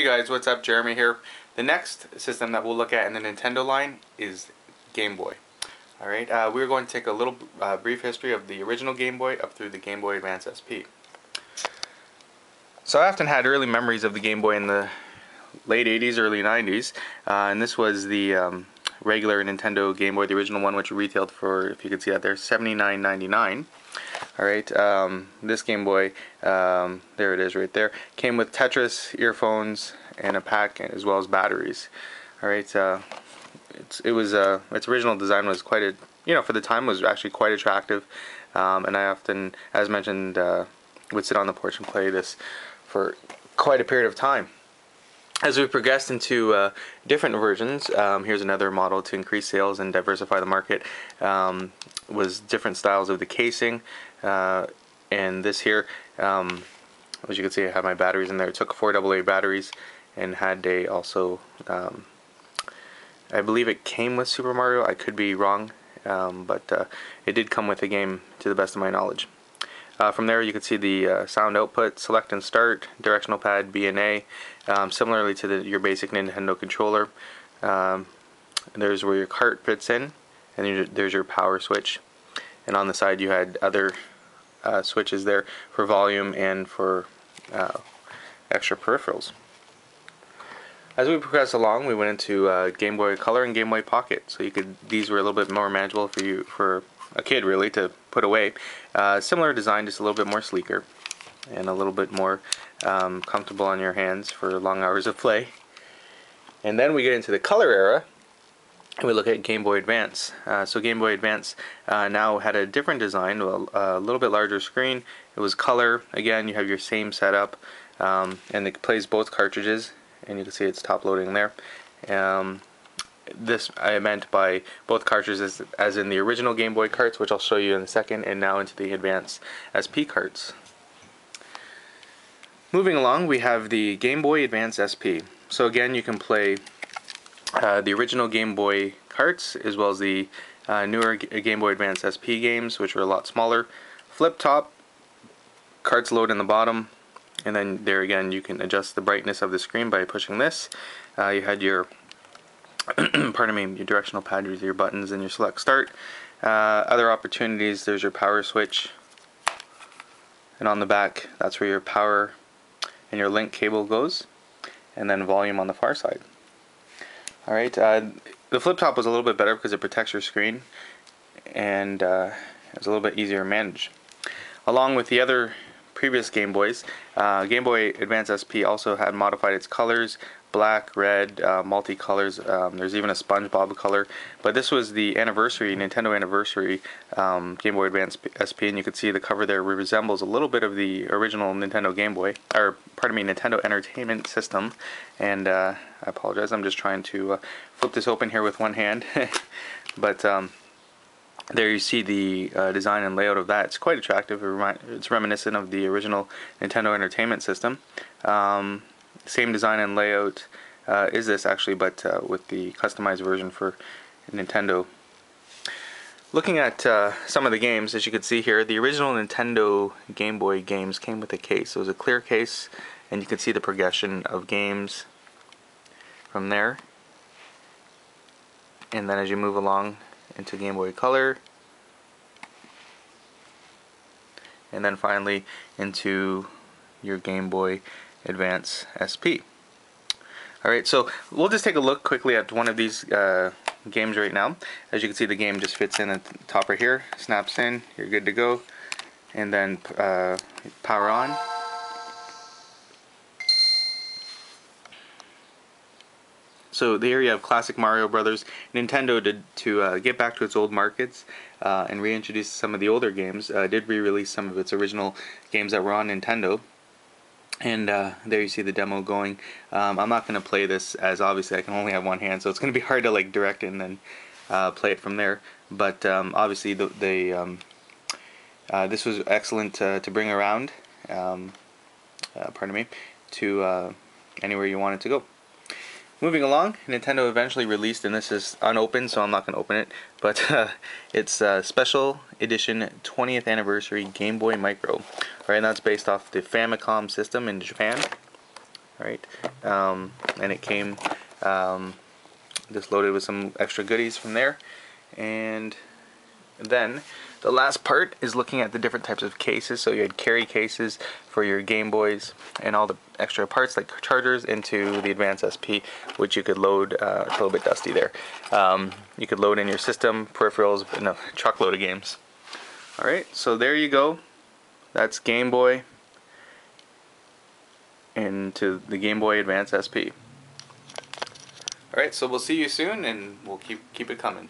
Hey guys, what's up? Jeremy here. The next system that we'll look at in the Nintendo line is Game Boy. Alright, we're going to take a little brief history of the original Game Boy up through the Game Boy Advance SP. So I often had early memories of the Game Boy in the late 80s, early 90s, and this was the regular Nintendo Game Boy, the original one, which retailed for, if you can see that there, $79.99. Alright, this Game Boy, there it is right there, came with Tetris, earphones, and a pack, as well as batteries. Alright, its original design was quite a, for the time was actually quite attractive, and I often, as mentioned, would sit on the porch and play this for quite a period of time. As we progressed into different versions, here's another model to increase sales and diversify the market, was different styles of the casing, and this here, as you can see, I have my batteries in there. It took 4 AA batteries and had a also, I believe it came with Super Mario. I could be wrong, but it did come with the game to the best of my knowledge. From there you can see the sound output, select and start, directional pad, B and A, similarly to your basic Nintendo controller. There's where your cart fits in, and there's your power switch. And on the side you had other switches there for volume and for extra peripherals. As we progressed along, we went into Game Boy Color and Game Boy Pocket. So these were a little bit more manageable for a kid, really, to put away. Similar design, just a little bit more sleeker and a little bit more comfortable on your hands for long hours of play. And then we get into the color era, and we look at Game Boy Advance. So Game Boy Advance now had a different design, a little bit larger screen. It was color. Again, you have your same setup, and it plays both cartridges, and you can see it's top loading there. This I meant by both cartridges as in the original Game Boy carts, which I'll show you in a second, and now into the Advance SP carts. Moving along, we have the Game Boy Advance SP. So again, you can play the original Game Boy carts as well as the newer Game Boy Advance SP games, which are a lot smaller. Flip top, carts load in the bottom, and then there again you can adjust the brightness of the screen by pushing this. You had your pardon me, your directional pad with your buttons and your select start. Other opportunities, there's your power switch, and on the back that's where your power and your link cable goes, and then volume on the far side. Alright, the flip top was a little bit better because it protects your screen, and it's a little bit easier to manage. Along with the other previous Game Boys, Game Boy Advance SP also had modified its colors, black, red, multi-colors. There's even a SpongeBob color, but this was the anniversary, Nintendo anniversary Game Boy Advance SP, and you can see the cover there resembles a little bit of the original Nintendo Game Boy, or pardon me, Nintendo Entertainment System. And I apologize, I'm just trying to flip this open here with one hand. But there you see the design and layout of that. It's quite attractive. It's reminiscent of the original Nintendo Entertainment System. Same design and layout is this actually, but with the customized version for Nintendo. Looking at some of the games, as you can see here, the original Nintendo Game Boy games came with a case. So it was a clear case, and you can see the progression of games from there. And then as you move along into Game Boy Color, and then finally into your Game Boy Advance SP. Alright, so we'll just take a look quickly at one of these games right now. As you can see, the game just fits in at the top right here, snaps in, you're good to go, and then power on. So there you have classic Mario Brothers. Nintendo to get back to its old markets and reintroduce some of the older games, did re-release some of its original games that were on Nintendo. And there you see the demo going. I'm not going to play this, as obviously I can only have one hand, so it's going to be hard to like direct it and then play it from there. But obviously this was excellent to bring around, pardon me, to anywhere you want it to go. Moving along, Nintendo eventually released, and this is unopened, so I'm not going to open it, but it's a special edition 20th anniversary Game Boy Micro. Right, and that's based off the Famicom system in Japan. right? And it came just loaded with some extra goodies from there. And then the last part is looking at the different types of cases. So you had carry cases for your Game Boys and all the extra parts like chargers into the Advance SP, which you could load. It's a little bit dusty there. You could load in your system, peripherals, and a truckload of games. Alright, so there you go. That's Game Boy into the Game Boy Advance SP. Alright, so we'll see you soon, and we'll keep it coming.